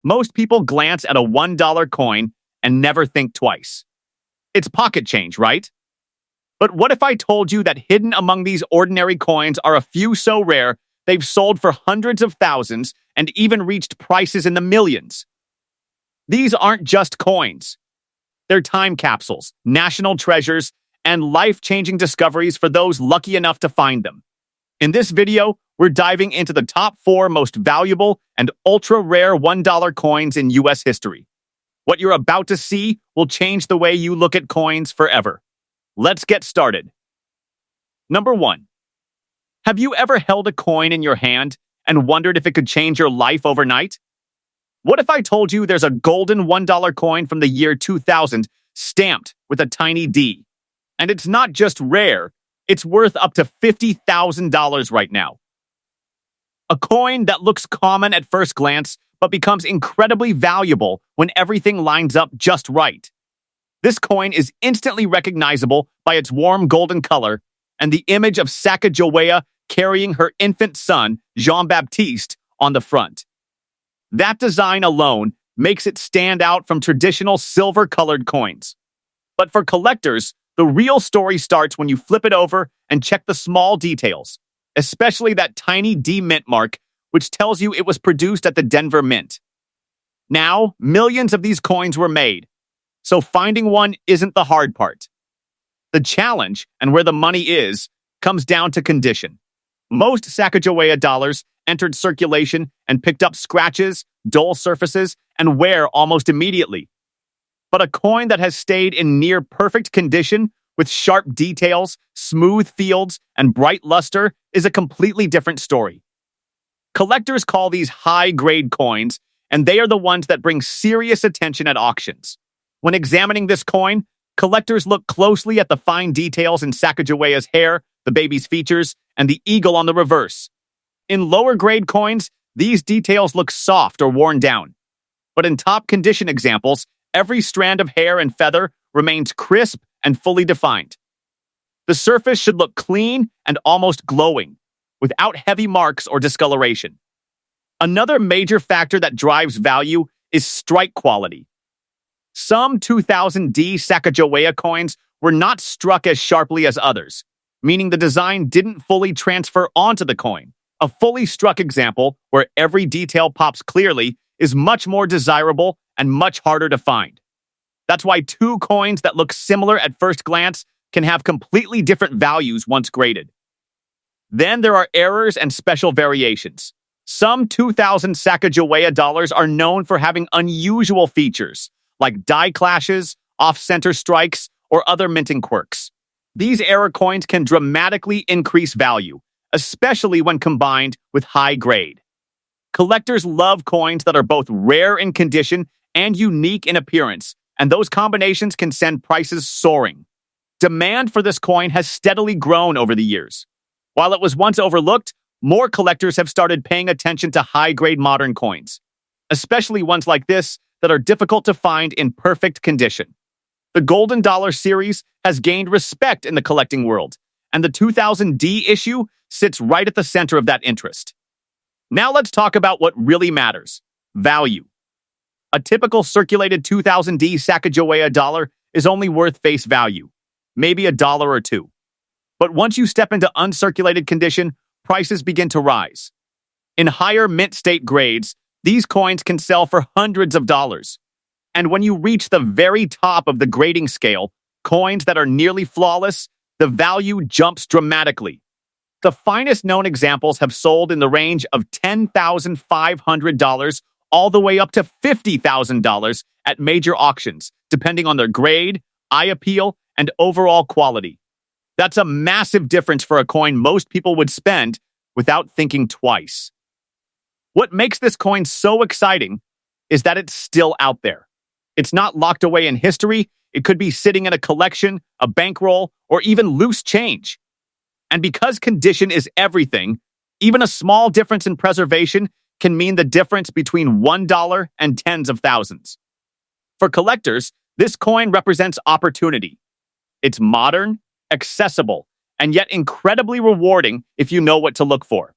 Most people glance at a $1 coin and never think twice. It's pocket change, right? But what if I told you that hidden among these ordinary coins are a few so rare they've sold for hundreds of thousands and even reached prices in the millions? These aren't just coins. They're time capsules, national treasures, and life-changing discoveries for those lucky enough to find them. In this video, we're diving into the top 4 most valuable and ultra-rare $1 coins in U.S. history. What you're about to see will change the way you look at coins forever. Let's get started. Number 1. Have you ever held a coin in your hand and wondered if it could change your life overnight? What if I told you there's a golden $1 coin from the year 2000 stamped with a tiny D? And it's not just rare, it's worth up to $50,000 right now. A coin that looks common at first glance, but becomes incredibly valuable when everything lines up just right. This coin is instantly recognizable by its warm golden color and the image of Sacagawea carrying her infant son, Jean-Baptiste, on the front. That design alone makes it stand out from traditional silver-colored coins. But for collectors, the real story starts when you flip it over and check the small details, especially that tiny D mint mark, which tells you it was produced at the Denver Mint. Now, millions of these coins were made, so finding one isn't the hard part. The challenge, and where the money is, comes down to condition. Most Sacagawea dollars entered circulation and picked up scratches, dull surfaces, and wear almost immediately. But a coin that has stayed in near perfect condition, with sharp details, smooth fields, and bright luster, is a completely different story. Collectors call these high-grade coins, and they are the ones that bring serious attention at auctions. When examining this coin, collectors look closely at the fine details in Sacagawea's hair, the baby's features, and the eagle on the reverse. In lower-grade coins, these details look soft or worn down. But in top-condition examples, every strand of hair and feather remains crisp and fully defined. The surface should look clean and almost glowing, without heavy marks or discoloration. Another major factor that drives value is strike quality. Some 2000D Sacagawea coins were not struck as sharply as others, meaning the design didn't fully transfer onto the coin. A fully struck example, where every detail pops clearly, is much more desirable and much harder to find. That's why 2 coins that look similar at first glance can have completely different values once graded. Then there are errors and special variations. Some 2000 Sacagawea dollars are known for having unusual features, like die clashes, off-center strikes, or other minting quirks. These error coins can dramatically increase value, especially when combined with high grade. Collectors love coins that are both rare in condition and unique in appearance, and those combinations can send prices soaring. Demand for this coin has steadily grown over the years. While it was once overlooked, more collectors have started paying attention to high-grade modern coins, especially ones like this that are difficult to find in perfect condition. The Golden Dollar series has gained respect in the collecting world, and the 2000D issue sits right at the center of that interest. Now let's talk about what really matters: value. A typical circulated 2000D Sacagawea dollar is only worth face value, maybe $1 or $2. But once you step into uncirculated condition, prices begin to rise. In higher mint state grades, these coins can sell for hundreds of dollars. And when you reach the very top of the grading scale, coins that are nearly flawless, the value jumps dramatically. The finest known examples have sold in the range of $10,500 all the way up to $50,000 at major auctions, depending on their grade, eye appeal, and overall quality. That's a massive difference for a coin most people would spend without thinking twice. What makes this coin so exciting is that it's still out there. It's not locked away in history. It could be sitting in a collection, a bankroll, or even loose change. And because condition is everything, even a small difference in preservation can mean the difference between $1 and tens of thousands. For collectors, this coin represents opportunity. It's modern, accessible, and yet incredibly rewarding if you know what to look for.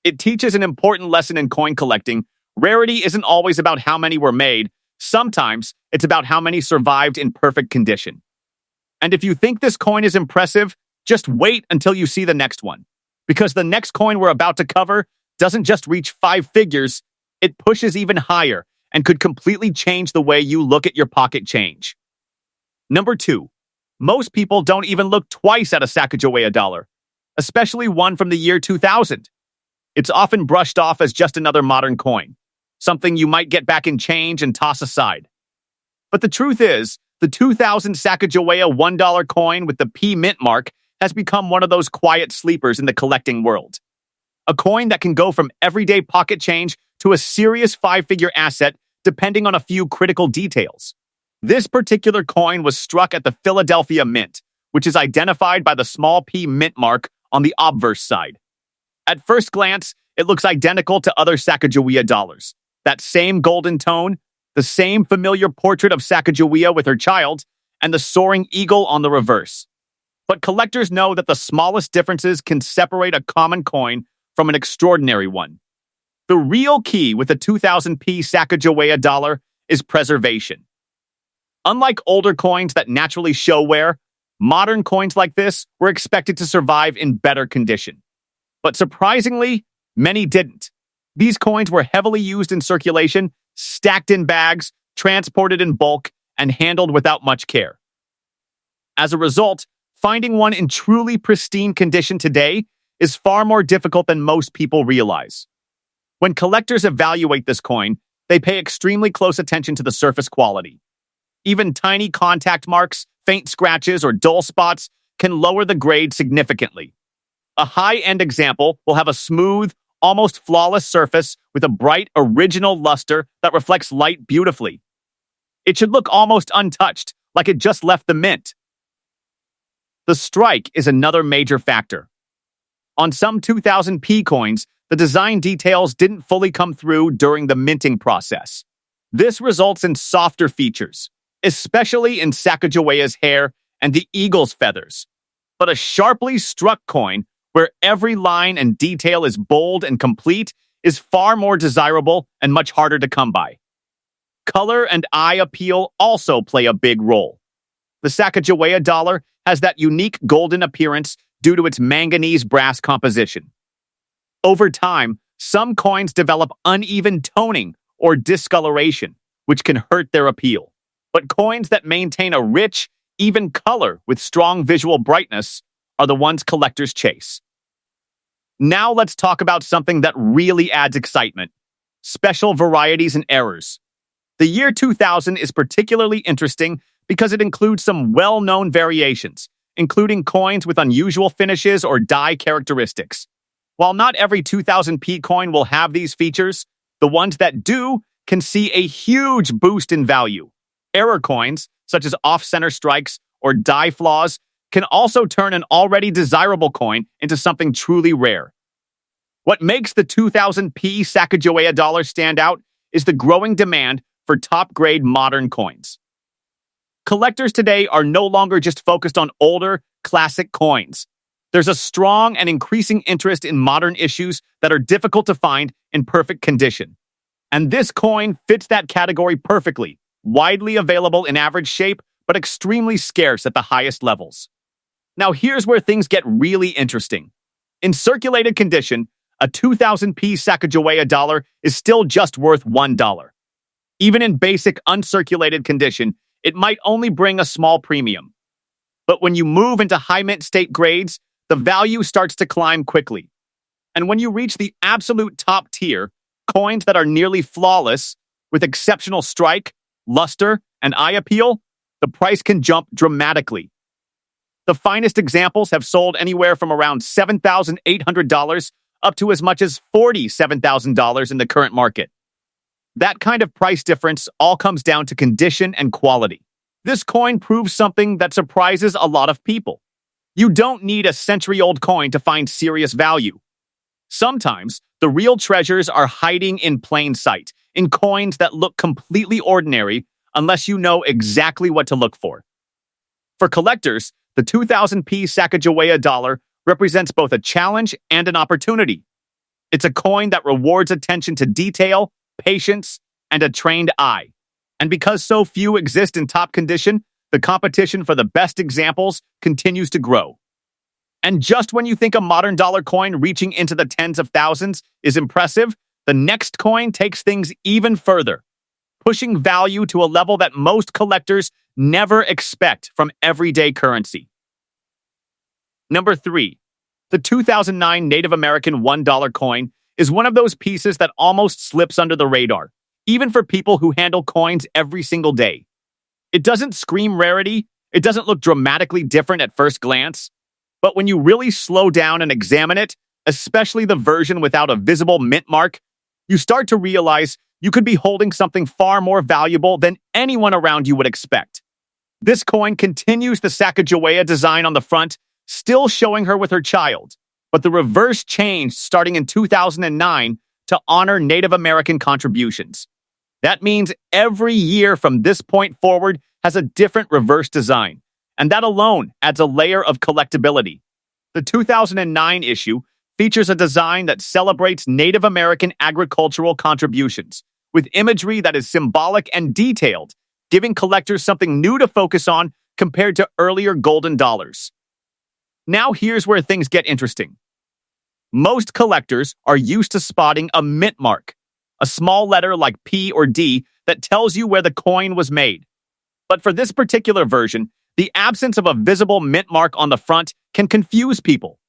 It teaches an important lesson in coin collecting, Rarity isn't always about how many were made. Sometimes it's about how many survived in perfect condition. And if you think this coin is impressive, just wait until you see the next one. Because the next coin we're about to cover doesn't just reach 5 figures, it pushes even higher and could completely change the way you look at your pocket change. Number 2. Most people don't even look twice at a Sacagawea dollar, especially one from the year 2000. It's often brushed off as just another modern coin, something you might get back in change and toss aside. But the truth is, the 2000 Sacagawea $1 coin with the P mint mark has become one of those quiet sleepers in the collecting world. A coin that can go from everyday pocket change to a serious 5-figure asset depending on a few critical details. This particular coin was struck at the Philadelphia Mint, which is identified by the small P mint mark on the obverse side. At first glance, it looks identical to other Sacagawea dollars. That same golden tone, the same familiar portrait of Sacagawea with her child, and the soaring eagle on the reverse. But collectors know that the smallest differences can separate a common coin from an extraordinary one. The real key with the 2000p Sacagawea dollar is preservation. Unlike older coins that naturally show wear, modern coins like this were expected to survive in better condition. But surprisingly, many didn't. These coins were heavily used in circulation, stacked in bags, transported in bulk, and handled without much care. As a result, finding one in truly pristine condition today is far more difficult than most people realize. When collectors evaluate this coin, they pay extremely close attention to the surface quality. Even tiny contact marks, faint scratches, or dull spots can lower the grade significantly. A high-end example will have a smooth, almost flawless surface with a bright, original luster that reflects light beautifully. It should look almost untouched, like it just left the mint. The strike is another major factor. On some 2000p coins, the design details didn't fully come through during the minting process. This results in softer features, especially in Sacagawea's hair and the eagle's feathers. But a sharply struck coin, where every line and detail is bold and complete, is far more desirable and much harder to come by. Color and eye appeal also play a big role. The Sacagawea dollar has that unique golden appearance due to its manganese brass composition. Over time, some coins develop uneven toning or discoloration, which can hurt their appeal. But coins that maintain a rich, even color with strong visual brightness are the ones collectors chase. Now let's talk about something that really adds excitement: special varieties and errors. The year 2000 is particularly interesting because it includes some well-known variations, including coins with unusual finishes or die characteristics. While not every 2000p coin will have these features, the ones that do can see a huge boost in value. Error coins, such as off-center strikes or die flaws, can also turn an already desirable coin into something truly rare. What makes the 2000p Sacagawea dollar stand out is the growing demand for top-grade modern coins. Collectors today are no longer just focused on older, classic coins. There's a strong and increasing interest in modern issues that are difficult to find in perfect condition. And this coin fits that category perfectly, widely available in average shape, but extremely scarce at the highest levels. Now here's where things get really interesting. In circulated condition, a 2000p Sacagawea dollar is still just worth $1. Even in basic uncirculated condition, it might only bring a small premium. But when you move into high mint state grades, the value starts to climb quickly. And when you reach the absolute top tier, coins that are nearly flawless, with exceptional strike, luster, and eye appeal, the price can jump dramatically. The finest examples have sold anywhere from around $7,800 up to as much as $47,000 in the current market. That kind of price difference all comes down to condition and quality. This coin proves something that surprises a lot of people. You don't need a century-old coin to find serious value. Sometimes, the real treasures are hiding in plain sight, in coins that look completely ordinary unless you know exactly what to look for. For collectors, the 2000p Sacagawea dollar represents both a challenge and an opportunity. It's a coin that rewards attention to detail, patience, and a trained eye. And because so few exist in top condition, the competition for the best examples continues to grow. And just when you think a modern dollar coin reaching into the tens of thousands is impressive, the next coin takes things even further, pushing value to a level that most collectors never expect from everyday currency. Number 3. The 2009 Native American $1 coin is one of those pieces that almost slips under the radar, even for people who handle coins every single day. It doesn't scream rarity, it doesn't look dramatically different at first glance, but when you really slow down and examine it, especially the version without a visible mint mark, you start to realize you could be holding something far more valuable than anyone around you would expect. This coin continues the Sacagawea design on the front, still showing her with her child, but the reverse changed starting in 2009 to honor Native American contributions. That means every year from this point forward has a different reverse design, and that alone adds a layer of collectability. The 2009 issue features a design that celebrates Native American agricultural contributions, with imagery that is symbolic and detailed, giving collectors something new to focus on compared to earlier golden dollars. Now here's where things get interesting. Most collectors are used to spotting a mint mark, a small letter like P or D that tells you where the coin was made. But for this particular version, the absence of a visible mint mark on the front can confuse people.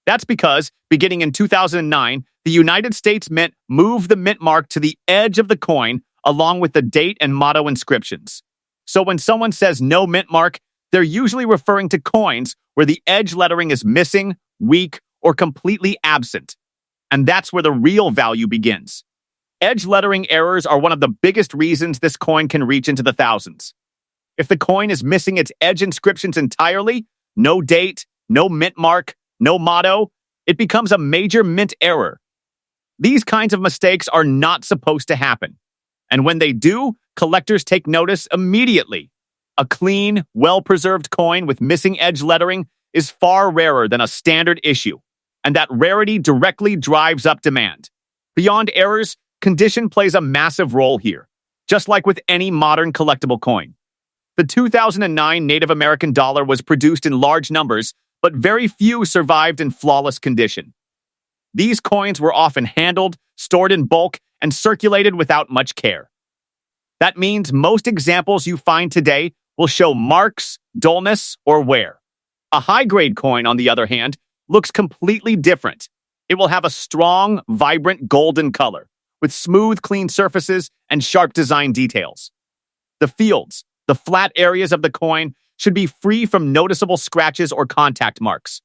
That's because, beginning in 2009, the United States Mint moved the mint mark to the edge of the coin along with the date and motto inscriptions. So when someone says no mint mark, they're usually referring to coins where the edge lettering is missing, weak, or completely absent. And that's where the real value begins. Edge lettering errors are one of the biggest reasons this coin can reach into the thousands. If the coin is missing its edge inscriptions entirely, no date, no mint mark, no motto, it becomes a major mint error. These kinds of mistakes are not supposed to happen. And when they do, collectors take notice immediately. A clean, well-preserved coin with missing edge lettering is far rarer than a standard issue, and that rarity directly drives up demand. Beyond errors, condition plays a massive role here, just like with any modern collectible coin. The 2009 Native American dollar was produced in large numbers, but very few survived in flawless condition. These coins were often handled, stored in bulk, and circulated without much care. That means most examples you find today will show marks, dullness, or wear. A high-grade coin, on the other hand, looks completely different. It will have a strong, vibrant golden color, with smooth, clean surfaces and sharp design details. The fields, the flat areas of the coin, should be free from noticeable scratches or contact marks.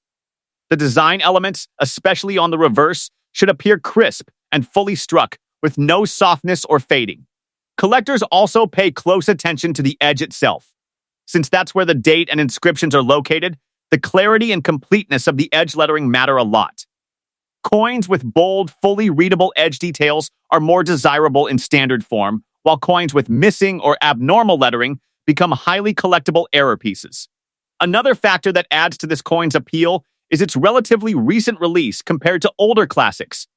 The design elements, especially on the reverse, should appear crisp and fully struck, with no softness or fading. Collectors also pay close attention to the edge itself. Since that's where the date and inscriptions are located, the clarity and completeness of the edge lettering matter a lot. Coins with bold, fully readable edge details are more desirable in standard form, while coins with missing or abnormal lettering become highly collectible error pieces. Another factor that adds to this coin's appeal is its relatively recent release compared to older classics.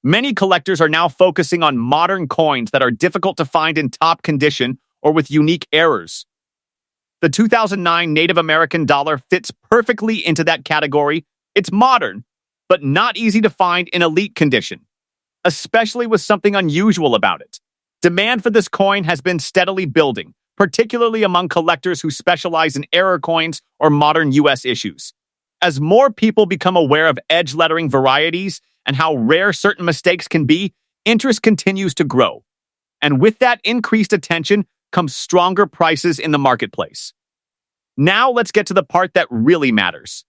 Many collectors are now focusing on modern coins that are difficult to find in top condition or with unique errors. The 2009 Native American dollar fits perfectly into that category. It's modern, but not easy to find in elite condition, especially with something unusual about it. Demand for this coin has been steadily building, particularly among collectors who specialize in error coins or modern U.S. issues. As more people become aware of edge lettering varieties and how rare certain mistakes can be, interest continues to grow. And with that increased attention comes stronger prices in the marketplace. Now let's get to the part that really matters: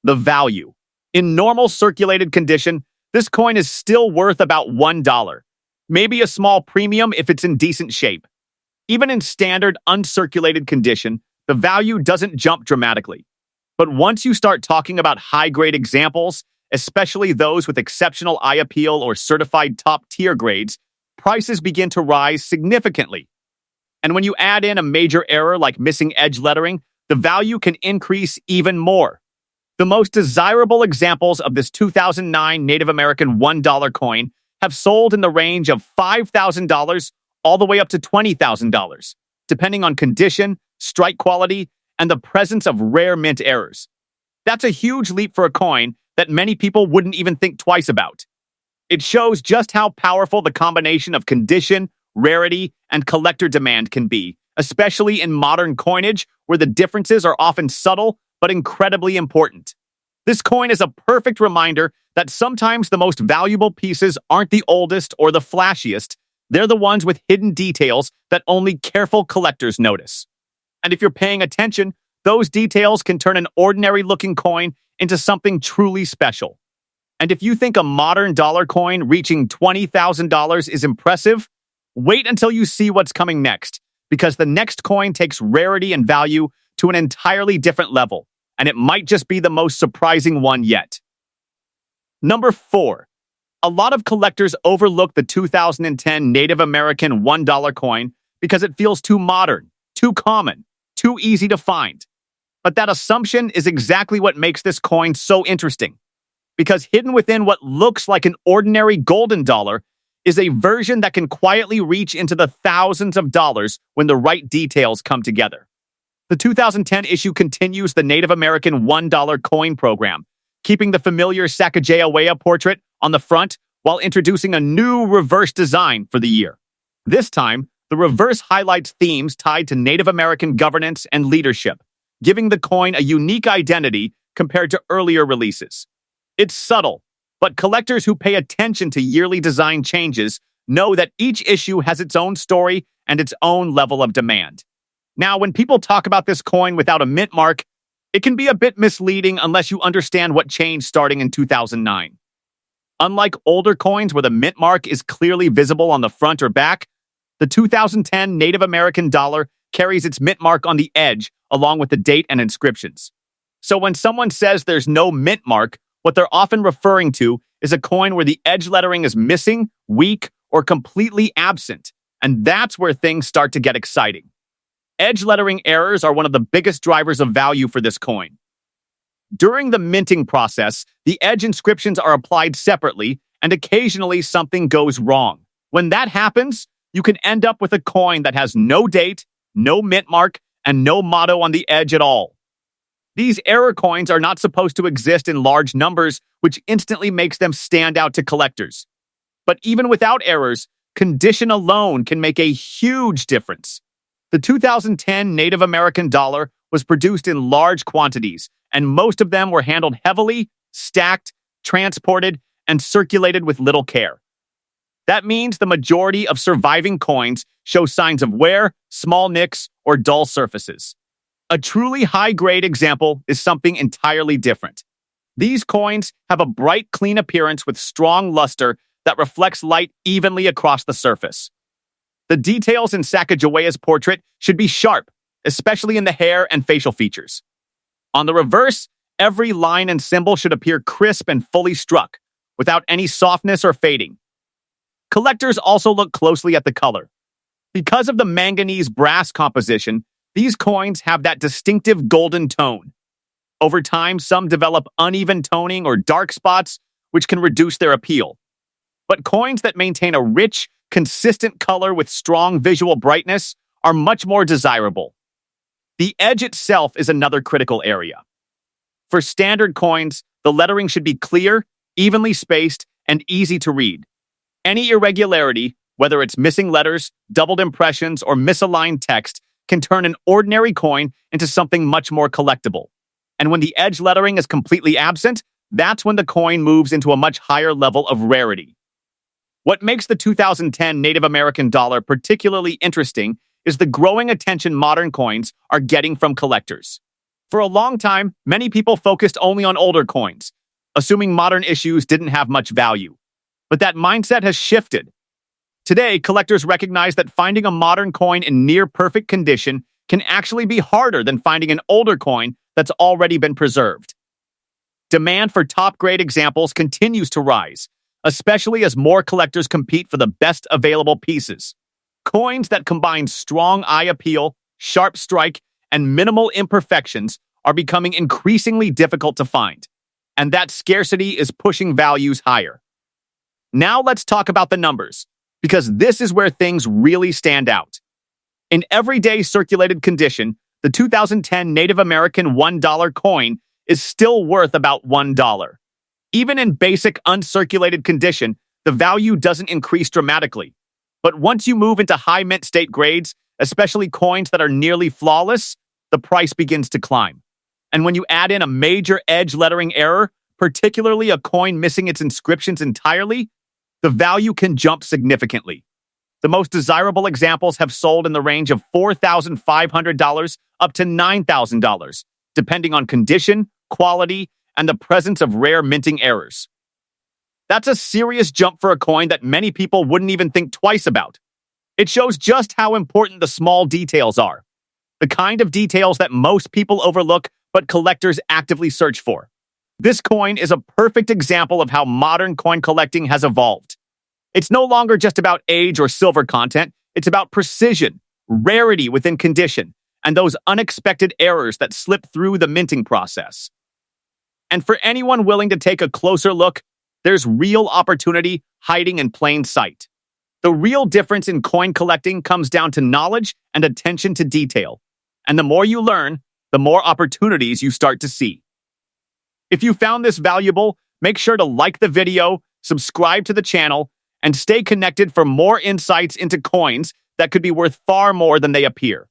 the value. In normal circulated condition, this coin is still worth about $1, maybe a small premium if it's in decent shape. Even in standard uncirculated condition, the value doesn't jump dramatically. But once you start talking about high-grade examples, especially those with exceptional eye appeal or certified top-tier grades, prices begin to rise significantly. And when you add in a major error like missing edge lettering, the value can increase even more. The most desirable examples of this 2009 Native American $1 coin have sold in the range of $5,000 all the way up to $20,000, depending on condition, strike quality, and the presence of rare mint errors. That's a huge leap for a coin that many people wouldn't even think twice about. It shows just how powerful the combination of condition, rarity, and collector demand can be, especially in modern coinage where the differences are often subtle but incredibly important. This coin is a perfect reminder that sometimes the most valuable pieces aren't the oldest or the flashiest. They're the ones with hidden details that only careful collectors notice. And if you're paying attention, those details can turn an ordinary-looking coin into something truly special. And if you think a modern dollar coin reaching $20,000 is impressive, wait until you see what's coming next, because the next coin takes rarity and value to an entirely different level, and it might just be the most surprising one yet. Number 4. A lot of collectors overlook the 2010 Native American $1 coin because it feels too modern, too common, too easy to find. But that assumption is exactly what makes this coin so interesting, because hidden within what looks like an ordinary golden dollar is a version that can quietly reach into the thousands of dollars when the right details come together. The 2010 issue continues the Native American $1 coin program, keeping the familiar Sacagawea portrait on the front while introducing a new reverse design for the year. This time, the reverse highlights themes tied to Native American governance and leadership, giving the coin a unique identity compared to earlier releases. It's subtle, but collectors who pay attention to yearly design changes know that each issue has its own story and its own level of demand. Now, when people talk about this coin without a mint mark, it can be a bit misleading unless you understand what changed starting in 2009. Unlike older coins where the mint mark is clearly visible on the front or back, the 2010 Native American dollar carries its mint mark on the edge along with the date and inscriptions. So when someone says there's no mint mark, what they're often referring to is a coin where the edge lettering is missing, weak, or completely absent, and that's where things start to get exciting. Edge lettering errors are one of the biggest drivers of value for this coin. During the minting process, the edge inscriptions are applied separately, and occasionally something goes wrong. When that happens, you can end up with a coin that has no date, no mint mark, and no motto on the edge at all. These error coins are not supposed to exist in large numbers, which instantly makes them stand out to collectors. But even without errors, condition alone can make a huge difference. The 2010 Native American dollar was produced in large quantities, and most of them were handled heavily, stacked, transported, and circulated with little care. That means the majority of surviving coins show signs of wear, small nicks, or dull surfaces. A truly high-grade example is something entirely different. These coins have a bright, clean appearance with strong luster that reflects light evenly across the surface. The details in Sacagawea's portrait should be sharp, especially in the hair and facial features. On the reverse, every line and symbol should appear crisp and fully struck, without any softness or fading. Collectors also look closely at the color. Because of the manganese brass composition, these coins have that distinctive golden tone. Over time, some develop uneven toning or dark spots, which can reduce their appeal. But coins that maintain a rich, consistent color with strong visual brightness are much more desirable. The edge itself is another critical area. For standard coins, the lettering should be clear, evenly spaced, and easy to read. Any irregularity, whether it's missing letters, doubled impressions, or misaligned text, can turn an ordinary coin into something much more collectible. And when the edge lettering is completely absent, that's when the coin moves into a much higher level of rarity. What makes the 2010 Native American dollar particularly interesting is the growing attention modern coins are getting from collectors. For a long time, many people focused only on older coins, assuming modern issues didn't have much value. But that mindset has shifted. Today, collectors recognize that finding a modern coin in near-perfect condition can actually be harder than finding an older coin that's already been preserved. Demand for top-grade examples continues to rise, especially as more collectors compete for the best available pieces. Coins that combine strong eye appeal, sharp strike, and minimal imperfections are becoming increasingly difficult to find, and that scarcity is pushing values higher. Now let's talk about the numbers, because this is where things really stand out. In everyday circulated condition, the 2010 Native American $1 coin is still worth about $1. Even in basic uncirculated condition, the value doesn't increase dramatically. But once you move into high mint state grades, especially coins that are nearly flawless, the price begins to climb. And when you add in a major edge lettering error, particularly a coin missing its inscriptions entirely, the value can jump significantly. The most desirable examples have sold in the range of $4,500 up to $9,000, depending on condition, quality, and the presence of rare minting errors. That's a serious jump for a coin that many people wouldn't even think twice about. It shows just how important the small details are, the kind of details that most people overlook but collectors actively search for. This coin is a perfect example of how modern coin collecting has evolved. It's no longer just about age or silver content, it's about precision, rarity within condition, and those unexpected errors that slip through the minting process. And for anyone willing to take a closer look, there's real opportunity hiding in plain sight. The real difference in coin collecting comes down to knowledge and attention to detail. And the more you learn, the more opportunities you start to see. If you found this valuable, make sure to like the video, subscribe to the channel, and stay connected for more insights into coins that could be worth far more than they appear.